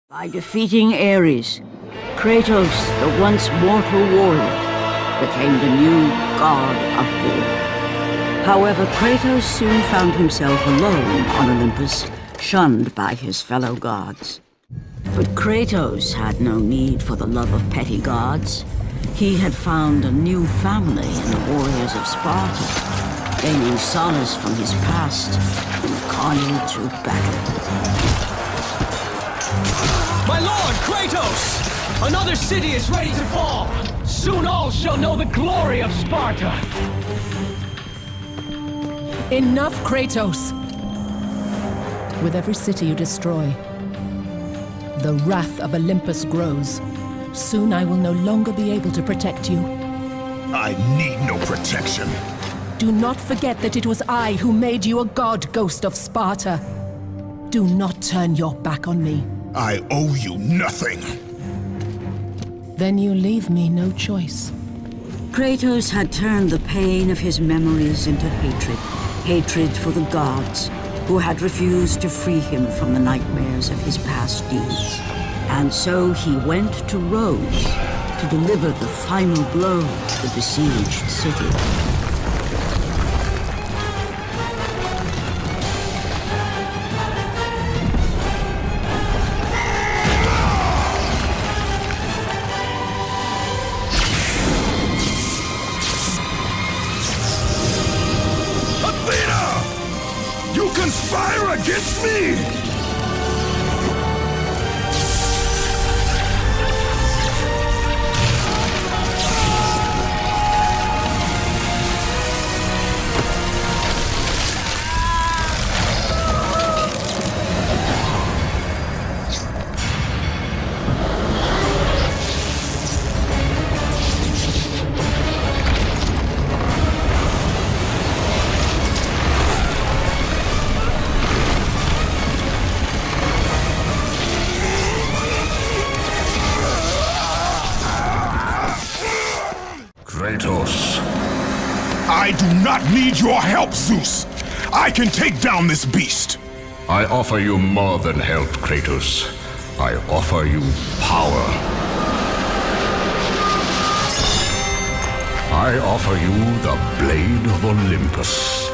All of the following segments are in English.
By defeating Ares, Kratos, the once mortal warrior, became the new god of war. However, Kratos soon found himself alone on Olympus, shunned by his fellow gods. But Kratos had no need for the love of petty gods. He had found a new family in the warriors of Sparta, gaining solace from his past in the carnage of battle. My lord, Kratos! Another city is ready to fall! Soon all shall know the glory of Sparta! Enough, Kratos! With every city you destroy, the wrath of Olympus grows. Soon I will no longer be able to protect you. I need no protection. Do not forget that it was I who made you a god, Ghost of Sparta. Do not turn your back on me. I owe you nothing. Then you leave me no choice. Kratos had turned the pain of his memories into hatred. Hatred for the gods, who had refused to free him from the nightmares of his past deeds. And so he went to Rhodes to deliver the final blow to the besieged city. You conspire against me! Kratos, I do not need your help, Zeus. I can take down this beast. I offer you more than help, Kratos. I offer you power. I offer you the Blade of Olympus.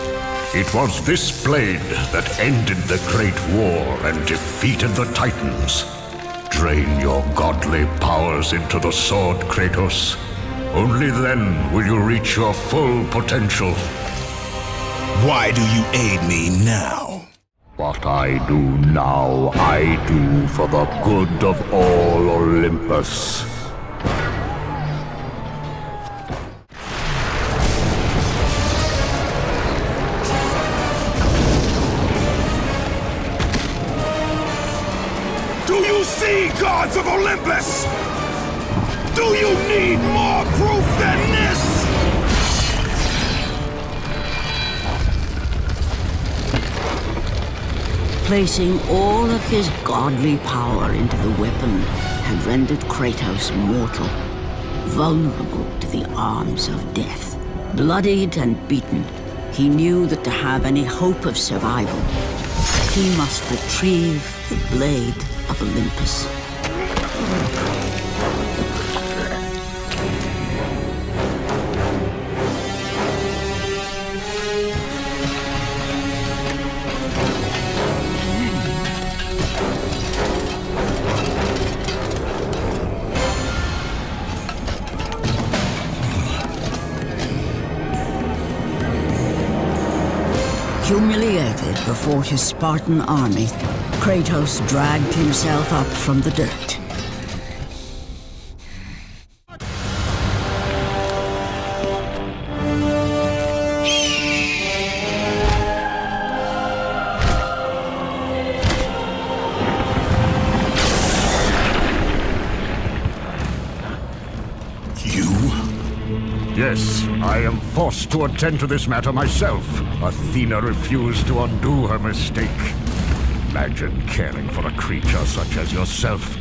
It was this blade that ended the Great War and defeated the Titans. Drain your godly powers into the sword, Kratos. Only then will you reach your full potential. Why do you aid me now? What I do now, I do for the good of all Olympus. Do you see, gods of Olympus? Do you need more proof than this? Placing all of his godly power into the weapon had rendered Kratos mortal, vulnerable to the arms of death. Bloodied and beaten, he knew that to have any hope of survival, he must retrieve the Blade of Olympus. Humiliated before his Spartan army, Kratos dragged himself up from the dirt. Yes, I am forced to attend to this matter myself. Athena refused to undo her mistake. Imagine caring for a creature such as yourself.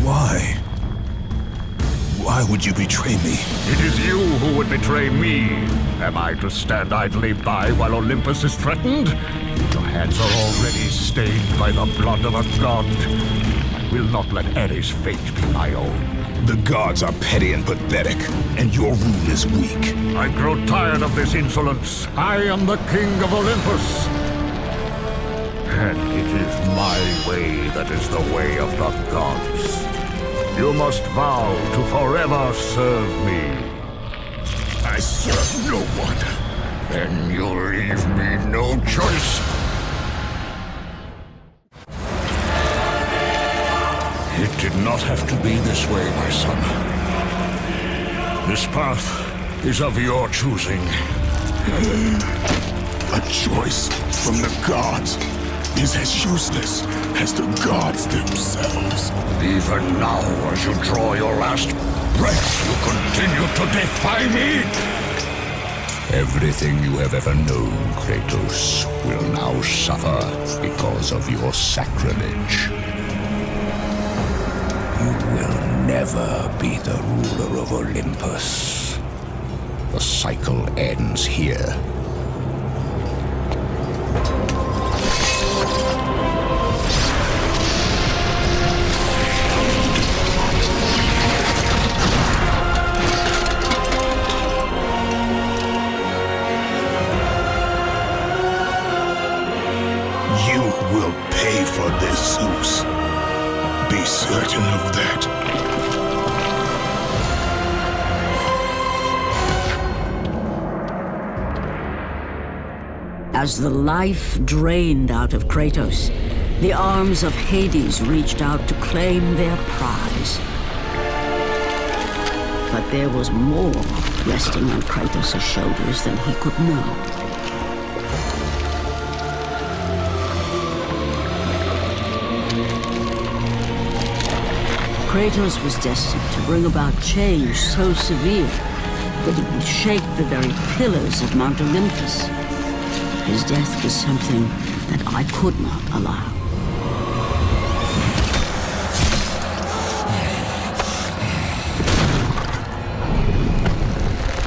Why? Why would you betray me? It is you who would betray me. Am I to stand idly by while Olympus is threatened? Your hands are already stained by the blood of a god. I will not let Ares' fate be my own. The gods are petty and pathetic, and your rule is weak. I grow tired of this insolence. I am the king of Olympus. And it is my way that is the way of the gods. You must vow to forever serve me. I serve no one. Then you leave me no choice. It did not have to be this way, my son. This path is of your choosing. A choice from the gods is as useless as the gods themselves. Even now, as you draw your last breath, you continue to defy me? Everything you have ever known, Kratos, will now suffer because of your sacrilege. You will never be the ruler of Olympus. The cycle ends here. You will pay for this, Zeus. Be certain of that. As the life drained out of Kratos, the arms of Hades reached out to claim their prize. But there was more resting on Kratos' shoulders than he could know. Kratos was destined to bring about change so severe that it would shake the very pillars of Mount Olympus. His death was something that I could not allow.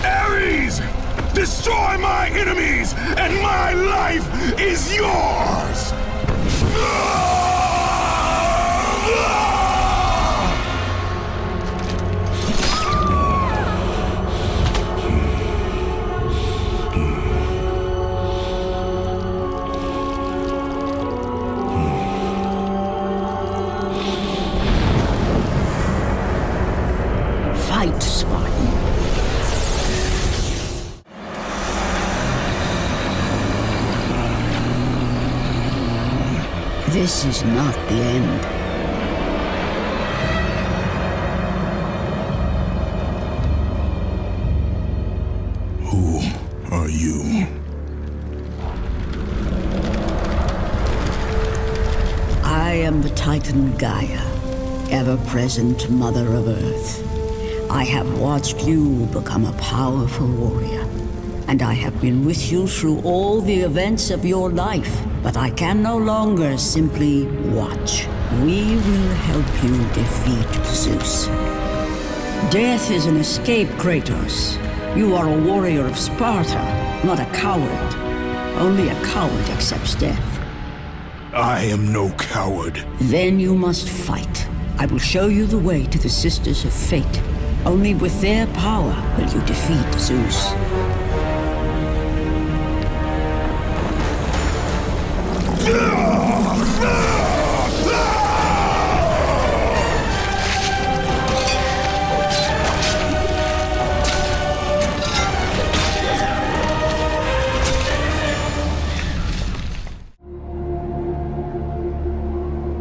Ares! Destroy my enemies, and my life is yours! Fight, Spartan. This is not the end. Who are you? I am the Titan Gaia, ever-present Mother of Earth. I have watched you become a powerful warrior, and I have been with you through all the events of your life, but I can no longer simply watch. We will help you defeat Zeus. Death is an escape, Kratos. You are a warrior of Sparta, not a coward. Only a coward accepts death. I am no coward. Then you must fight. I will show you the way to the Sisters of Fate. Only with their power will you defeat Zeus.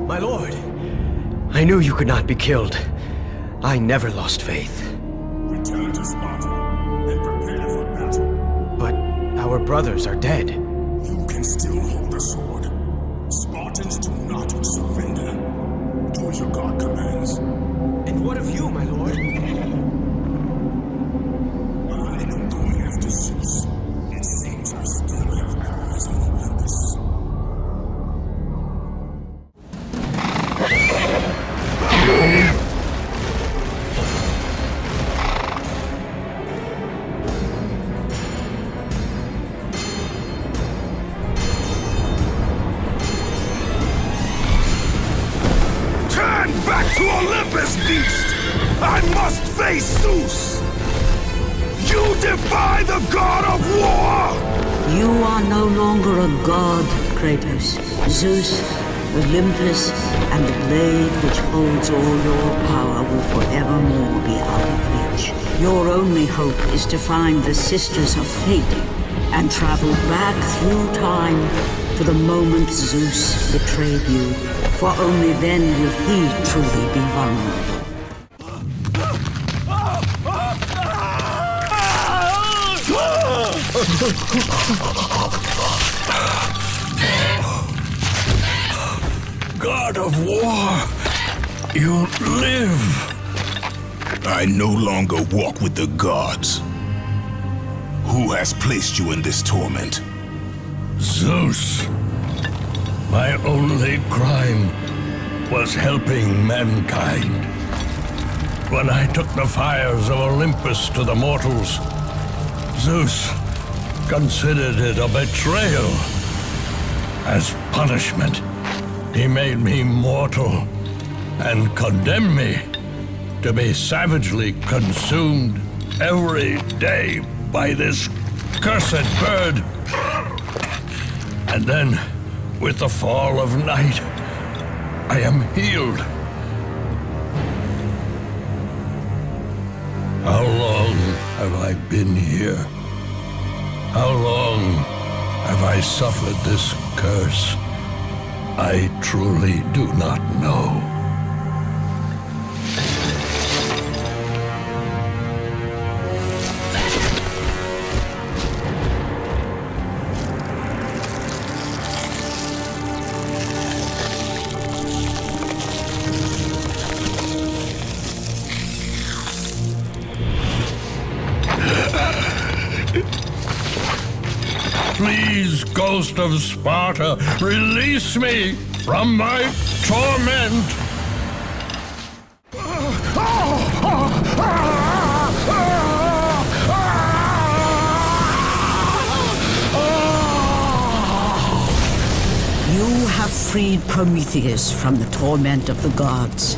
My lord, I knew you could not be killed. I never lost faith. Return to Sparta and prepare for battle. But our brothers are dead. You can still hold a sword. Spartans do not surrender. Do as your god commands. And what of you, my lord? I am going after Zeus. It seems I still have eyes on Olympus. defy the god of war! You are no longer a god, Kratos. Zeus, Olympus, and the blade which holds all your power will forevermore be out of reach. Your only hope is to find the Sisters of Fate and travel back through time to the moment Zeus betrayed you, for only then will he truly be vulnerable. God of War, you live. I no longer walk with the gods. Who has placed you in this torment? Zeus. My only crime was helping mankind. When I took the fires of Olympus to the mortals, Zeus considered it a betrayal. As punishment, he made me mortal and condemned me to be savagely consumed every day by this cursed bird. And then, with the fall of night, I am healed. How long have I been here? How long have I suffered this curse? I truly do not know. Please, Ghost of Sparta, release me from my torment! You have freed Prometheus from the torment of the gods.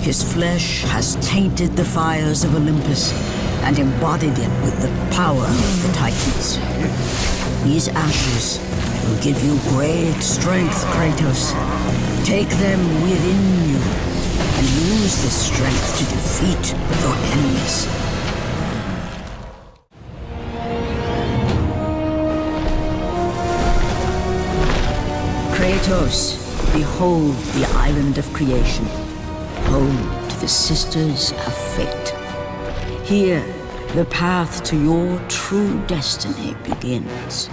His flesh has tainted the fires of Olympus and embodied it with the power of the Titans. These ashes will give you great strength, Kratos. Take them within you and use this strength to defeat your enemies. Kratos, behold the island of creation, home to the Sisters of Fate. Here, the path to your true destiny begins.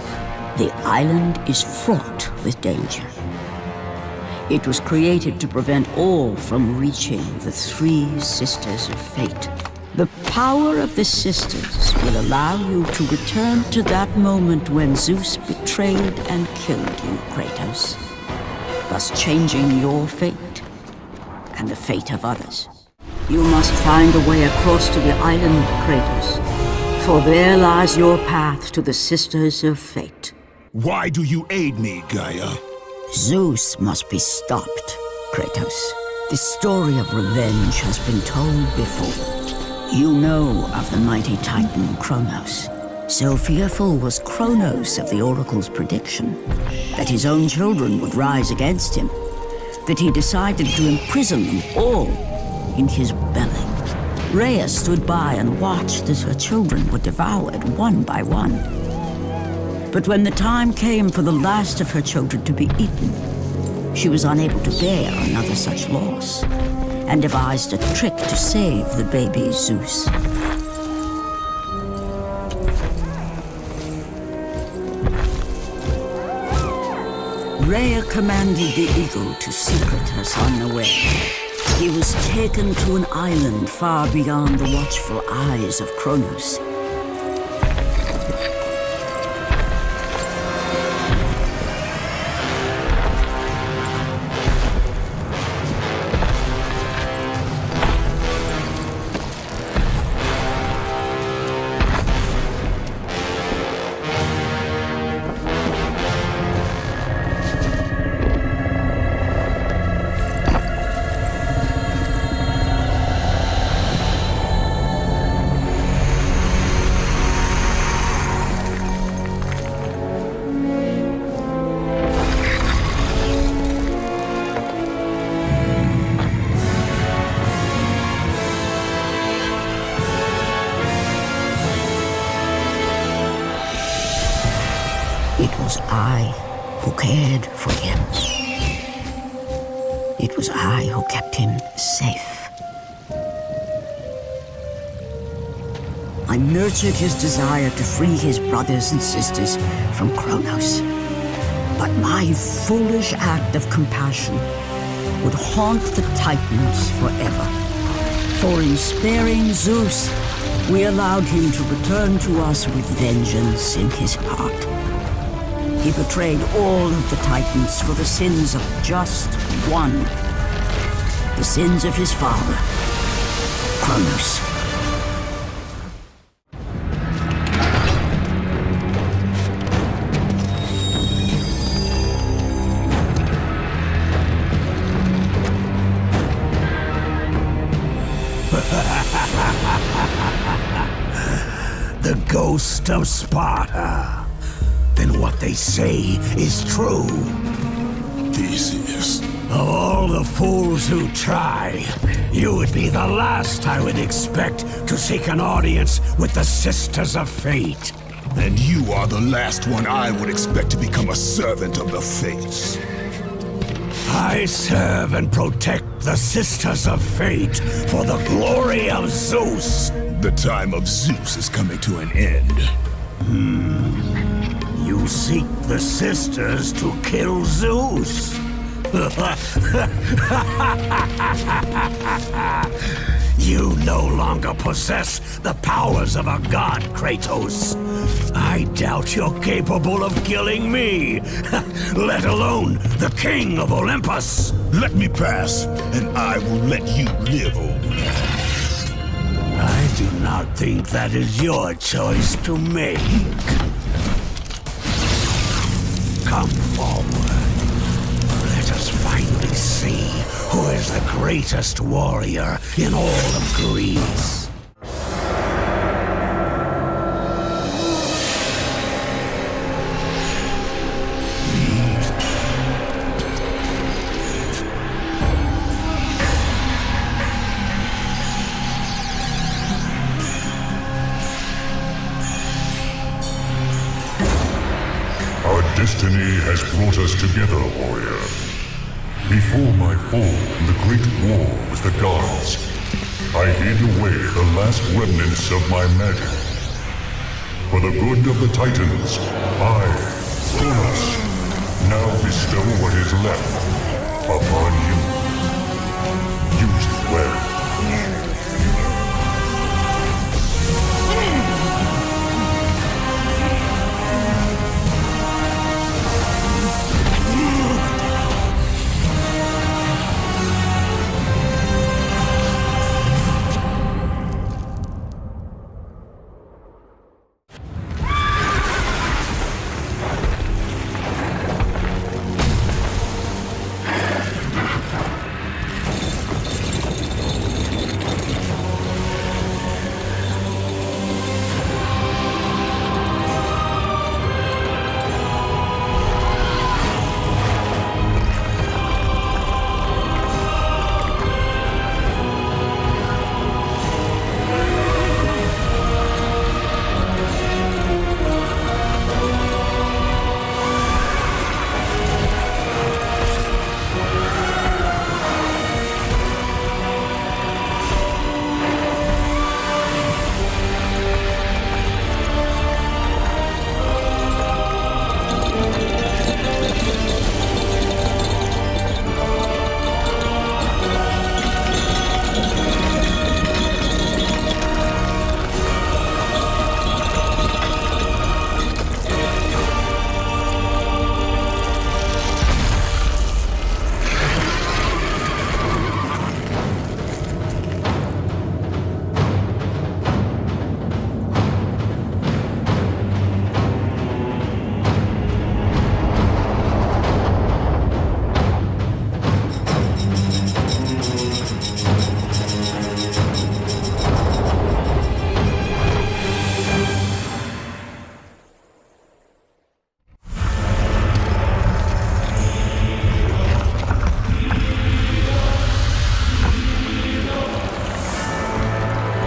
The island is fraught with danger. It was created to prevent all from reaching the three Sisters of Fate. The power of the Sisters will allow you to return to that moment when Zeus betrayed and killed you, Kratos, thus changing your fate and the fate of others. You must find a way across to the island, Kratos, for there lies your path to the Sisters of Fate. Why do you aid me, Gaia? Zeus must be stopped, Kratos. The story of revenge has been told before. You know of the mighty Titan Kronos. So fearful was Kronos of the Oracle's prediction that his own children would rise against him, that he decided to imprison them all in his belly. Rhea stood by and watched as her children were devoured one by one. But when the time came for the last of her children to be eaten, she was unable to bear another such loss, and devised a trick to save the baby Zeus. Rhea commanded the eagle to secret her son away. He was taken to an island far beyond the watchful eyes of Kronos. was I who cared for him. It was I who kept him safe. I nurtured his desire to free his brothers and sisters from Kronos. But my foolish act of compassion would haunt the Titans forever. For in sparing Zeus, we allowed him to return to us with vengeance in his heart. He betrayed all of the Titans for the sins of just one. The sins of his father, Kronos. The ghost of Sparta. Then what they say is true. Theseus. Of all the fools who try, you would be the last I would expect to seek an audience with the Sisters of Fate. And you are the last one I would expect to become a servant of the Fates. I serve and protect the Sisters of Fate for the glory of Zeus. The time of Zeus is coming to an end. You seek the Sisters to kill Zeus. You no longer possess the powers of a god, Kratos. I doubt you're capable of killing me, let alone the king of Olympus. Let me pass, and I will let you live, old man. I do not think that is your choice to make. Come forward. Let us finally see who is the greatest warrior in all of Greece. Destiny has brought us together, warrior. Before my fall in the great war with the gods, I hid away the last remnants of my magic. For the good of the Titans, I, Kronos, now bestow what is left upon you. Use it well.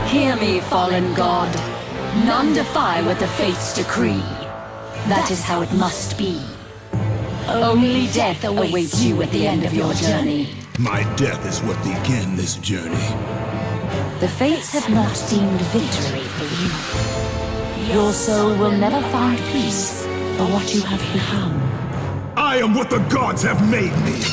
Hear me, fallen god. None defy what the fates decree. That is how it must be. Only death awaits you at the end of your journey. My death is what began this journey. The fates have not deemed victory for you. Your soul will never find peace for what you have become. I am what the gods have made me!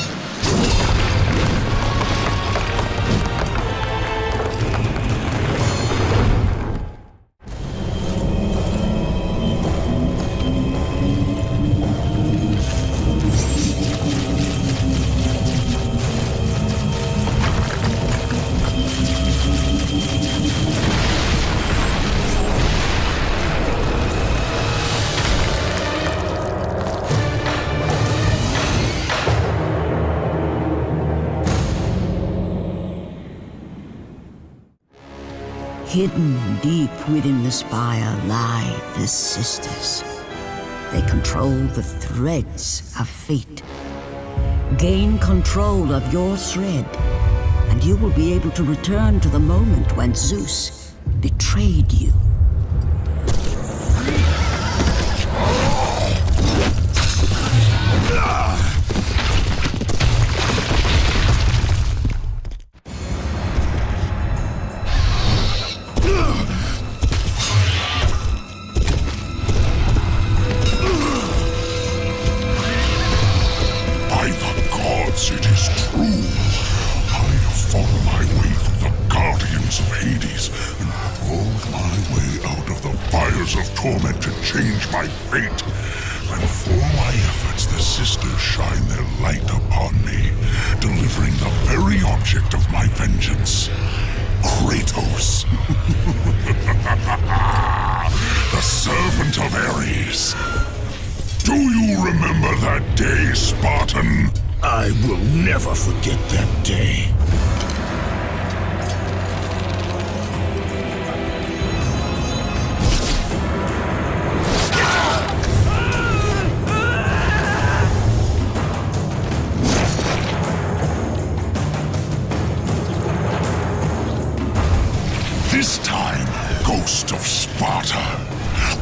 Hidden deep within the spire lie the sisters. They control the threads of fate. Gain control of your thread, and you will be able to return to the moment when Zeus betrayed you. Torment to change my fate, and for my efforts the sisters shine their light upon me, delivering the very object of my vengeance, Kratos. The servant of Ares. Do you remember that day, Spartan? I will never forget that day. This time, Ghost of Sparta,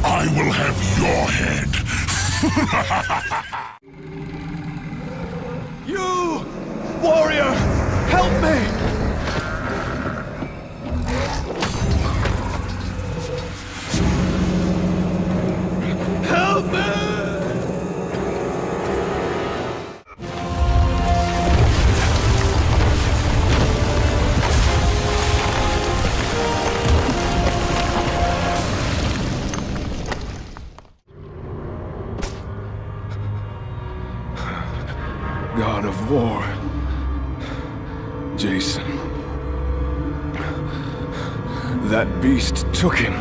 I will have your head. You, warrior, help me! Help me! God of war, Jason. That beast took him.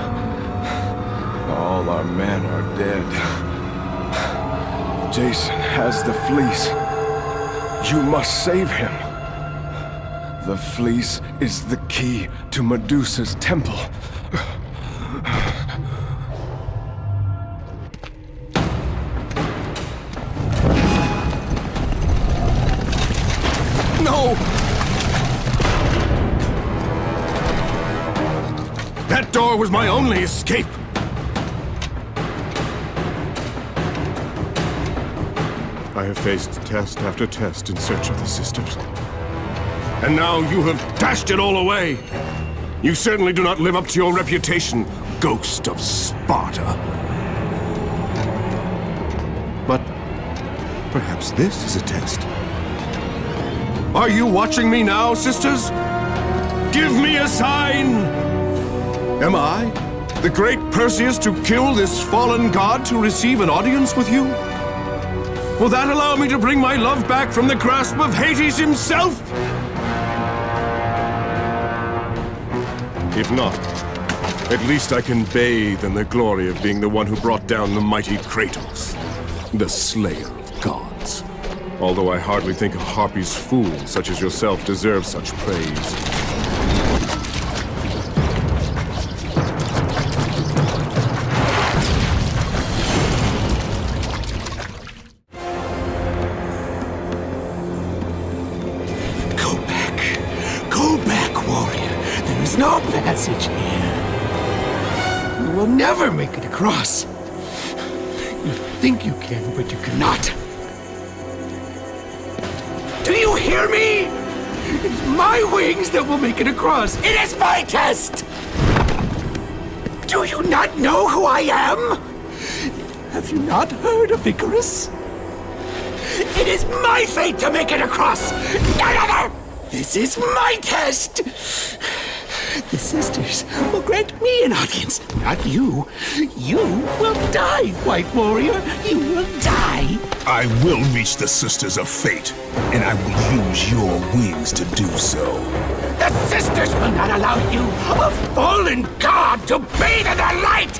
All our men are dead. Jason has the fleece. You must save him. The fleece is the key to Medusa's temple. No! That door was my only escape! I have faced test after test in search of the sisters. And now you have dashed it all away! You certainly do not live up to your reputation, Ghost of Sparta. But perhaps this is a test. Are you watching me now, sisters? Give me a sign! Am I, the great Perseus, to kill this fallen god to receive an audience with you? Will that allow me to bring my love back from the grasp of Hades himself? If not, at least I can bathe in the glory of being the one who brought down the mighty Kratos, the slayer of gods. Although I hardly think a Harpy's fool such as yourself deserves such praise. Go back, warrior. There is no passage here. You will never make it across. Your think you can, but you cannot. Do you hear me? It's my wings that will make it across. It is my test! Do you not know who I am? Have you not heard of Icarus? It is my fate to make it across! None other! This is my test! The sisters will grant me an audience, not you. You will die, White Warrior. You will die. I will reach the Sisters of Fate, and I will use your wings to do so. The sisters will not allow you, a fallen god, to bathe in their light!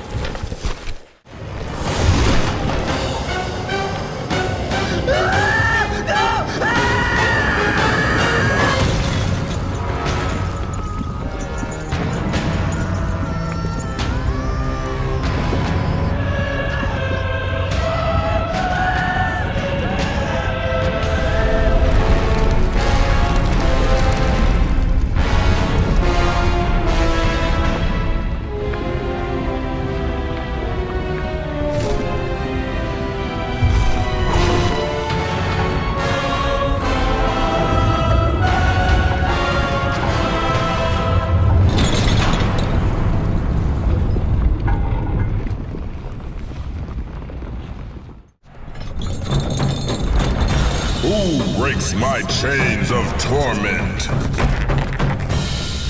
Who breaks my chains of torment?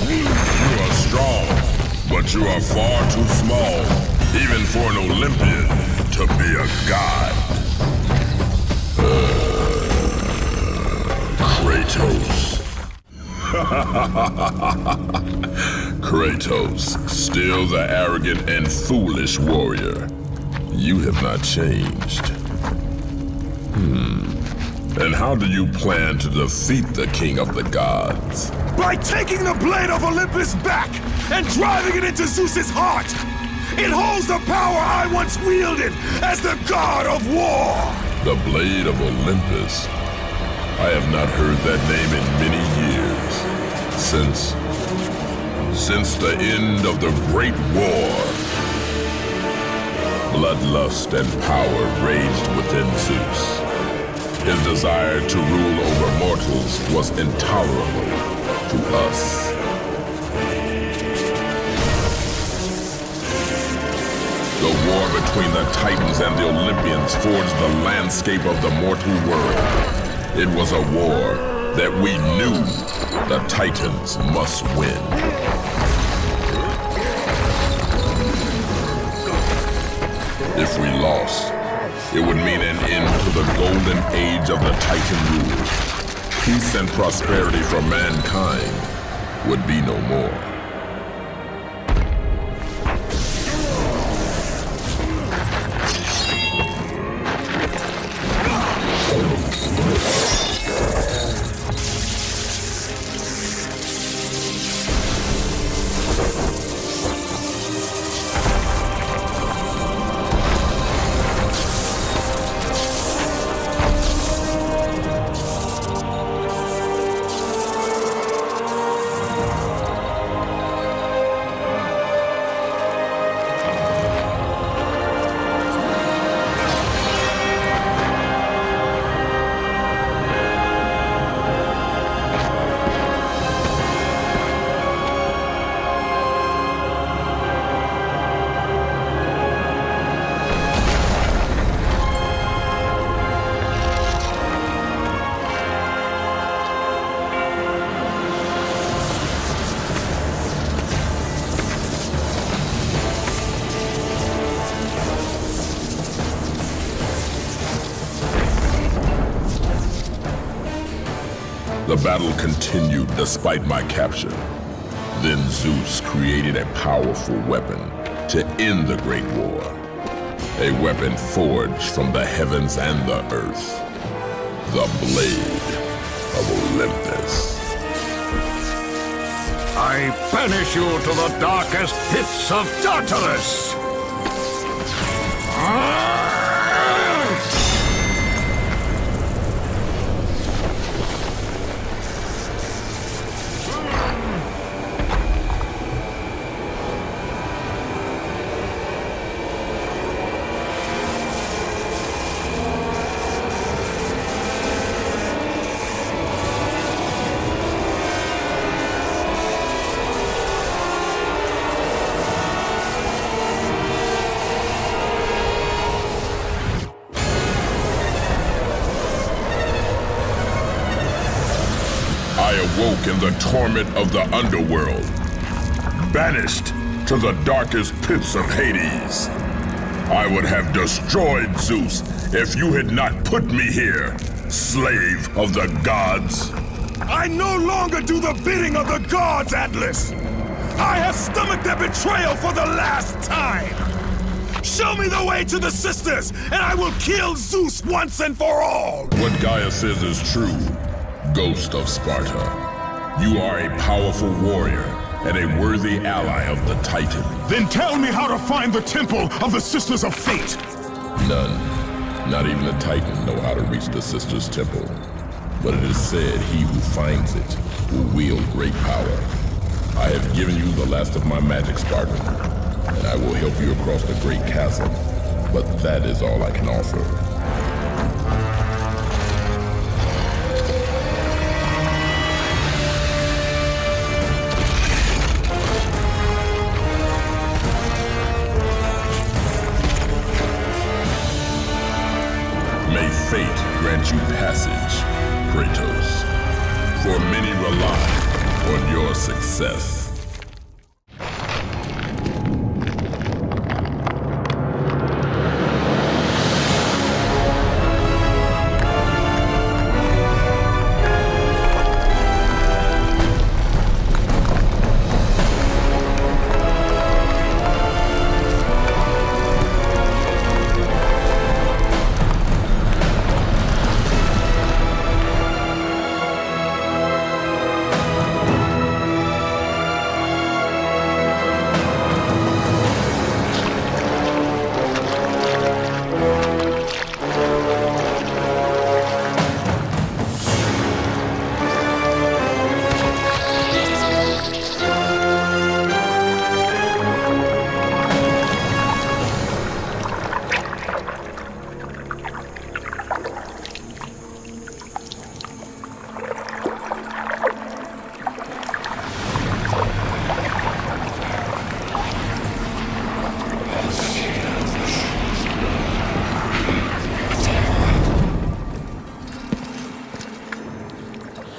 You are strong, but you are far too small, even for an Olympian to be a god. Kratos. Kratos, still the arrogant and foolish warrior. You have not changed. And how do you plan to defeat the king of the gods? By taking the blade of Olympus back and driving it into Zeus's heart! It holds the power I once wielded as the god of war! The blade of Olympus? I have not heard that name in many years. Since the end of the Great War. Bloodlust and power raged within Zeus. His desire to rule over mortals was intolerable to us. The war between the Titans and the Olympians forged the landscape of the mortal world. It was a war that we knew the Titans must win. If we lost, it would mean an end to the golden age of the Titan rule. Peace and prosperity for mankind would be no more. The battle continued despite my capture. Then Zeus created a powerful weapon to end the Great War. A weapon forged from the heavens and the earth. The Blade of Olympus. I banish you to the darkest pits of Tartarus! woke in the torment of the underworld, banished to the darkest pits of Hades. I would have destroyed Zeus if you had not put me here, slave of the gods. I no longer do the bidding of the gods, Atlas! I have stomached their betrayal for the last time! Show me the way to the sisters, and I will kill Zeus once and for all! What Gaia says is true, Ghost of Sparta. You are a powerful warrior and a worthy ally of the Titan. Then tell me how to find the temple of the Sisters of Fate! None, not even the Titan, know how to reach the Sisters' Temple. But it is said he who finds it will wield great power. I have given you the last of my magic, Spartan, and I will help you across the great chasm, but that is all I can offer. May fate grant you passage, Kratos, for many rely on your success.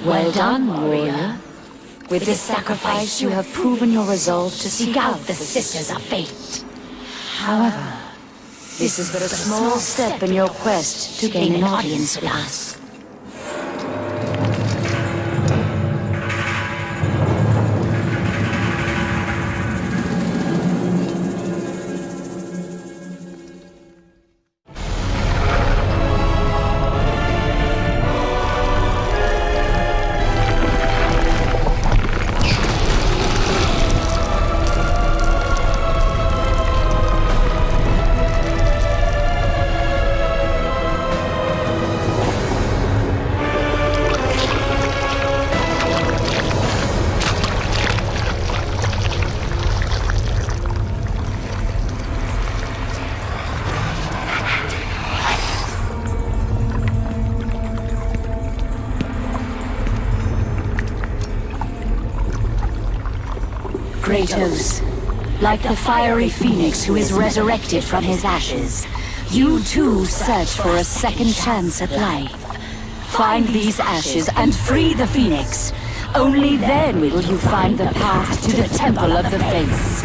Well done, warrior. With this sacrifice, you have proven your resolve to seek out the Sisters of Fate. However, this is but a small step in your quest to gain an audience with us. Kratos, like the fiery phoenix who is resurrected from his ashes, you too search for a second chance at life. Find these ashes and free the phoenix. Only then will you find the path to the Temple of the Fates.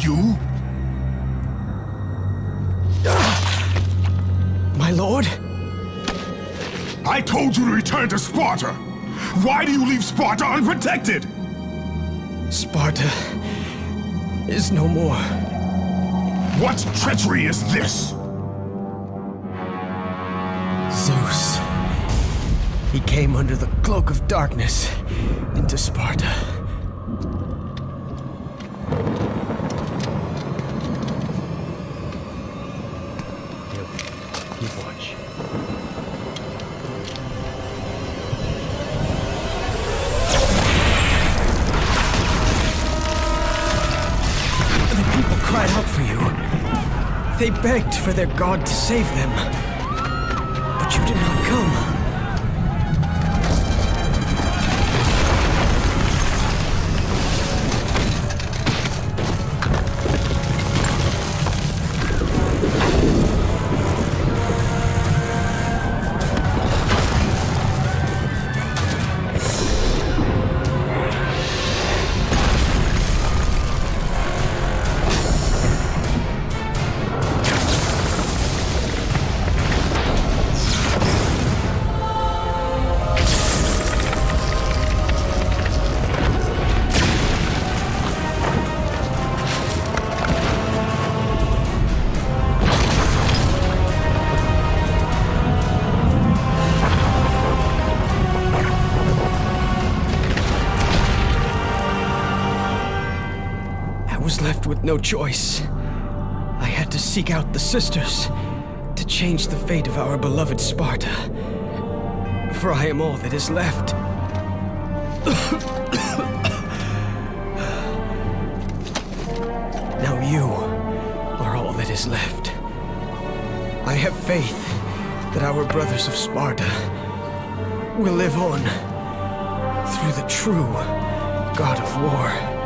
You? My lord? I told you to return to Sparta! Why do you leave Sparta unprotected? Sparta is no more. What treachery is this? Zeus. He came under the cloak of darkness into Sparta. Keep watch. The people cried out for you. They begged for their god to save them. But you did not come. Left with no choice. I had to seek out the sisters to change the fate of our beloved Sparta. For I am all that is left. Now you are all that is left. I have faith that our brothers of Sparta will live on through the true God of War.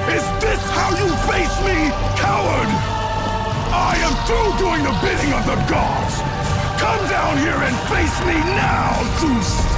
Is this how you face me, coward? I am through doing the bidding of the gods! Come down here and face me now, Zeus!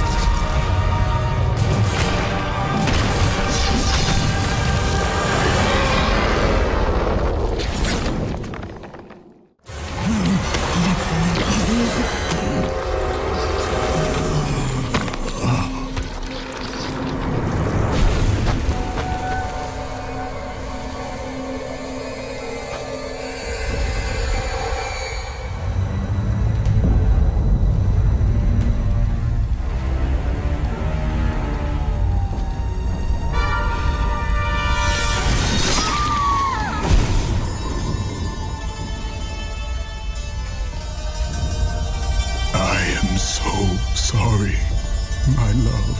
Sorry, my love.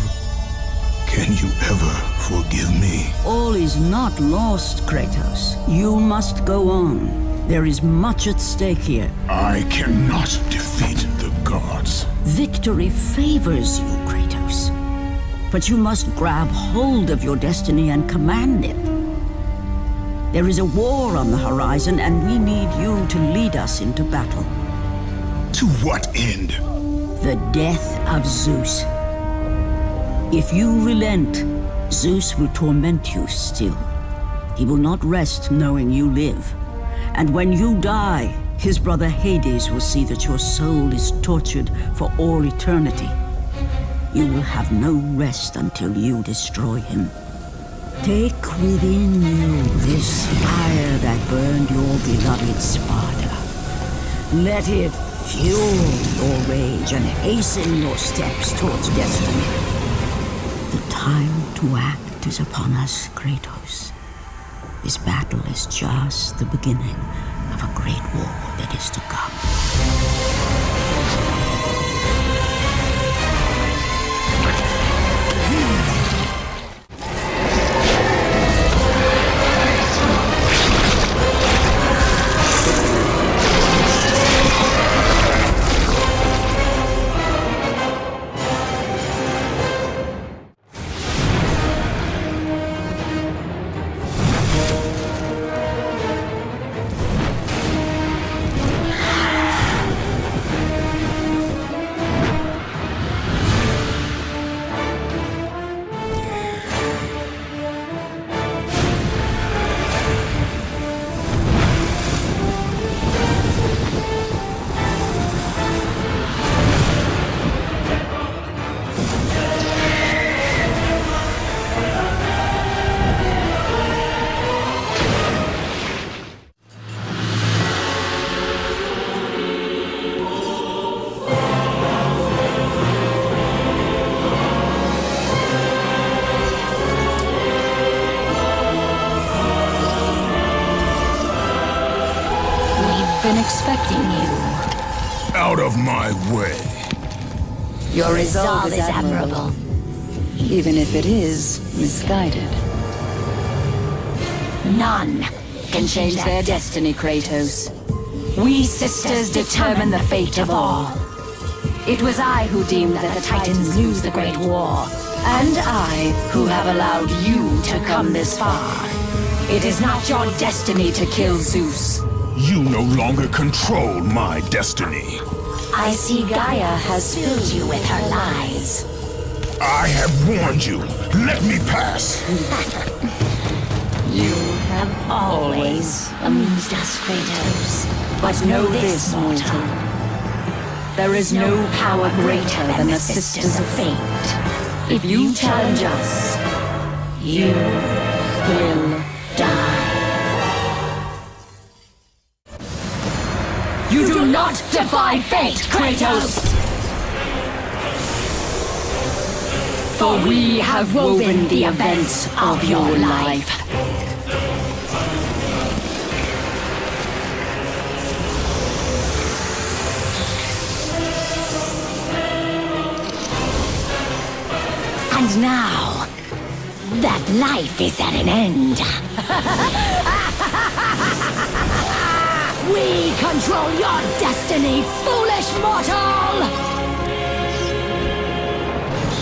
Can you ever forgive me? All is not lost, Kratos. You must go on. There is much at stake here. I cannot defeat the gods. Victory favors you, Kratos. But you must grab hold of your destiny and command it. There is a war on the horizon, and we need you to lead us into battle. To what end? The death of Zeus. If you relent, Zeus will torment you still. He will not rest knowing you live. And when you die, his brother Hades will see that your soul is tortured for all eternity. You will have no rest until you destroy him. Take within you this fire that burned your beloved Sparta. Let it fuel your rage and hasten your steps towards destiny. The time to act is upon us, Kratos. This battle is just the beginning of a great war that is to come. expecting you. Out of my way. Your resolve is admirable. Even if it is misguided. None can change their destiny, Kratos. We sisters determine the fate of all. It was I who deemed that the Titans lose the Great War, and I who have allowed you to come this far. It is not your destiny to kill Zeus. You no longer control my destiny. I see Gaia has filled you with her lies. I have warned you. Let me pass. You have always amused us, Kratos. But know this, mortal. There is no power greater than the Sisters of Fate. If you challenge us, you will die. You do not defy fate, Kratos! For we have woven the events of your life. And now, that life is at an end. We control your destiny, foolish mortal!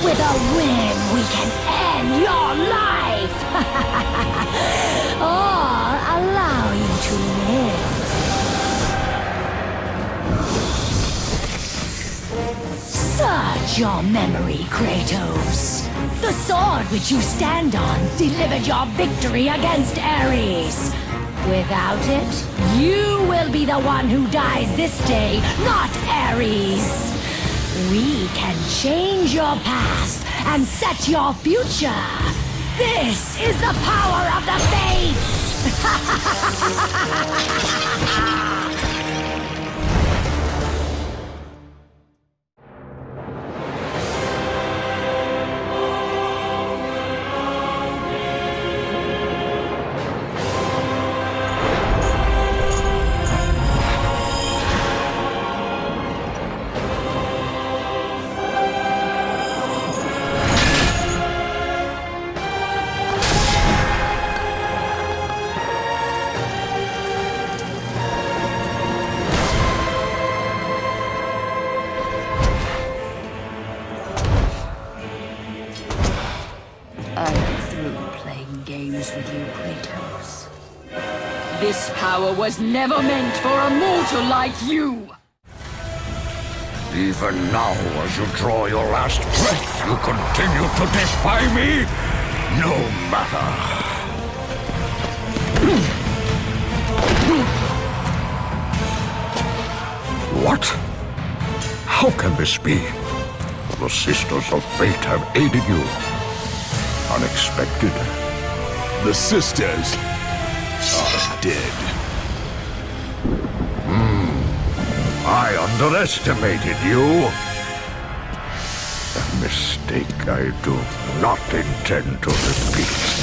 With a whim, we can end your life! Or allow you to live. Search your memory, Kratos. The sword which you stand on delivered your victory against Ares. Without it, you will be the one who dies this day, not Ares. We can change your past and set your future. This is the power of the Fates! With you, Kratos. This power was never meant for a mortal like you! Even now, as you draw your last breath, you continue to defy me? No matter. What? How can this be? The Sisters of Fate have aided you. Unexpected. The sisters are dead. I underestimated you. A mistake I do not intend to repeat.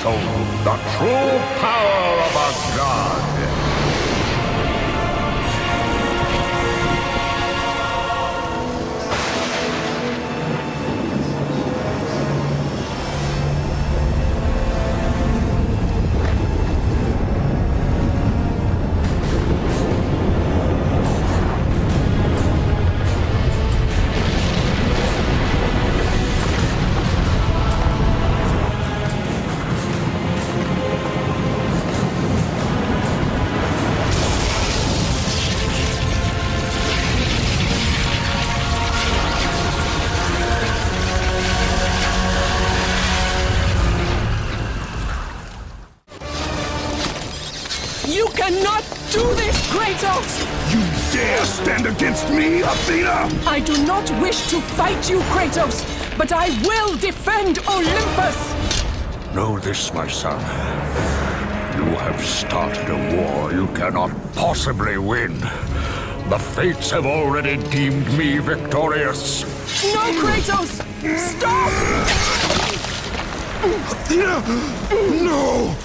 Show the true power of a god. You cannot do this, Kratos! You dare stand against me, Athena? I do not wish to fight you, Kratos! but I will defend Olympus! Know this, my son. You have started a war you cannot possibly win. The fates have already deemed me victorious. No, Kratos! Stop! No!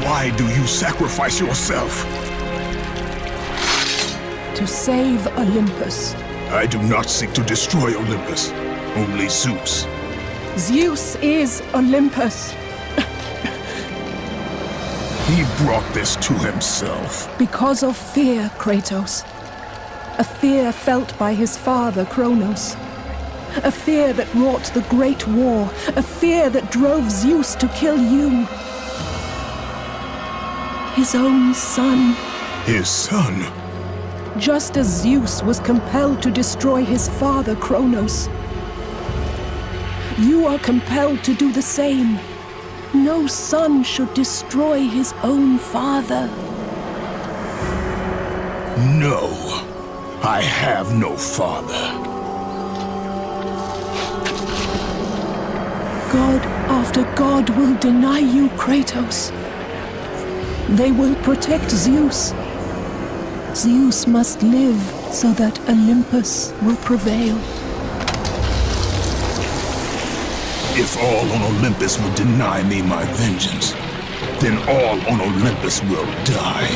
Why do you sacrifice yourself? To save Olympus. I do not seek to destroy Olympus. Only Zeus. Zeus is Olympus. He brought this to himself. Because of fear, Kratos. A fear felt by his father, Kronos. A fear that wrought the Great War. A fear that drove Zeus to kill you. His own son. His son? Just as Zeus was compelled to destroy his father, Kronos. You are compelled to do the same. No son should destroy his own father. No. I have no father. God after God will deny you, Kratos. They will protect Zeus. Zeus must live so that Olympus will prevail. If all on Olympus will deny me my vengeance, then all on Olympus will die.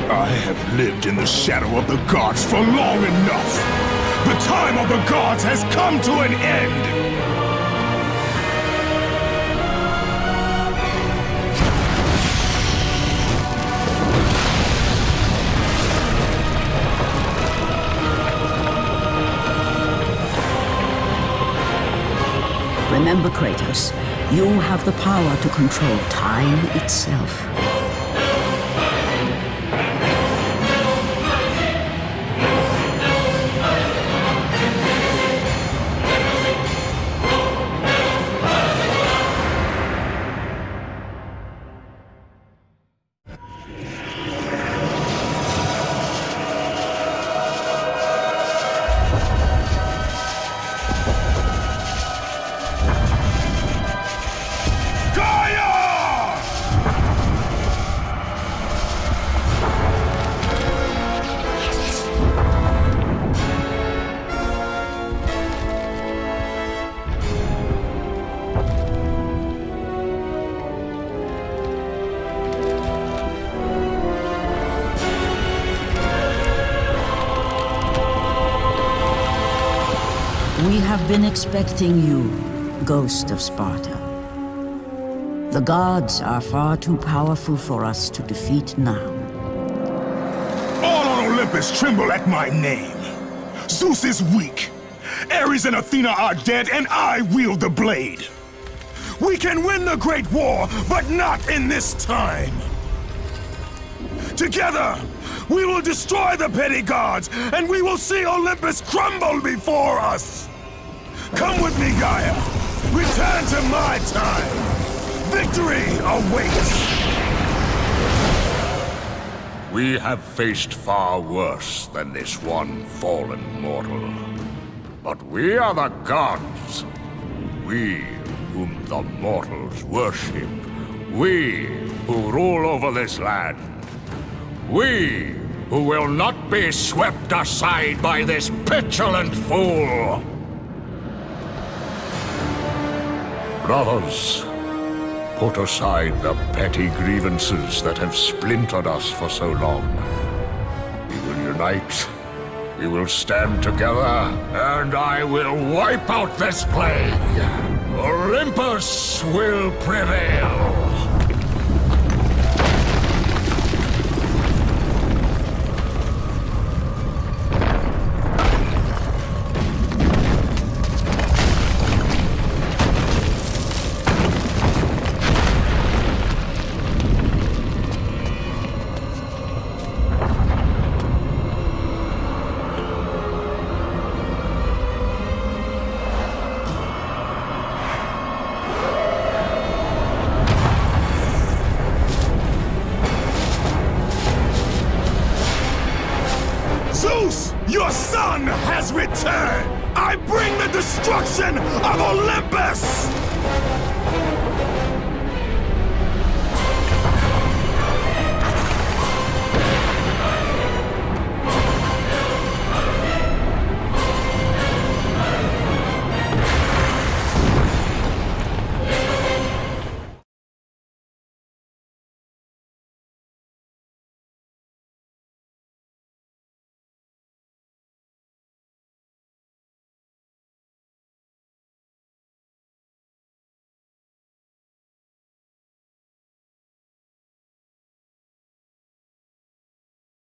I have lived in the shadow of the gods for long enough. The time of the gods has come to an end. Remember, Kratos, you have the power to control time itself. We have been expecting you, Ghost of Sparta. The gods are far too powerful for us to defeat now. All on Olympus tremble at my name. Zeus is weak. Ares and Athena are dead, and I wield the blade. We can win the Great War, but not in this time. Together, we will destroy the petty gods, and we will see Olympus crumble before us. Come with me, Gaia. Return to my time. Victory awaits. We have faced far worse than this one fallen mortal. But we are the gods. We whom the mortals worship. We who rule over this land. We who will not be swept aside by this petulant fool. Brothers, put aside the petty grievances that have splintered us for so long. We will unite, we will stand together, and I will wipe out this plague. Olympus will prevail. Zeus, your son has returned! I bring the destruction of Olympus!